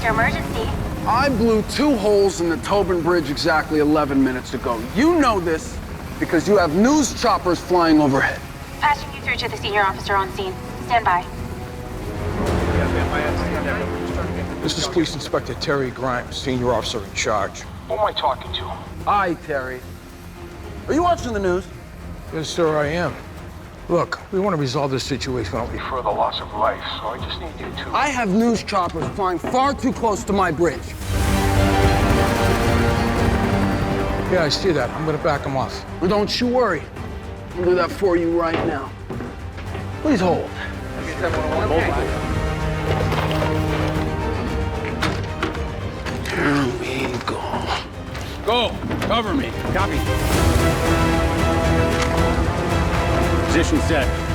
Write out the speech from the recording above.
your emergency? I blew 2 holes in the Tobin Bridge exactly 11 minutes ago. You know this because you have news choppers flying overhead. Patching you through to the senior officer on scene. Stand by. This is Police Inspector Terry Grimes, senior officer in charge. Who am I talking to? Hi, Terry. Are you watching the news? Yes, sir, I am. Look, we want to resolve this situation, don't we? For the loss of life, so I just need you to... I have news choppers flying far too close to my bridge. Yeah, I see that. I'm going to back him off. Well, don't you worry. I'll do that for you right now. Please hold. Here we go. Go. Cover me. Copy. Position set.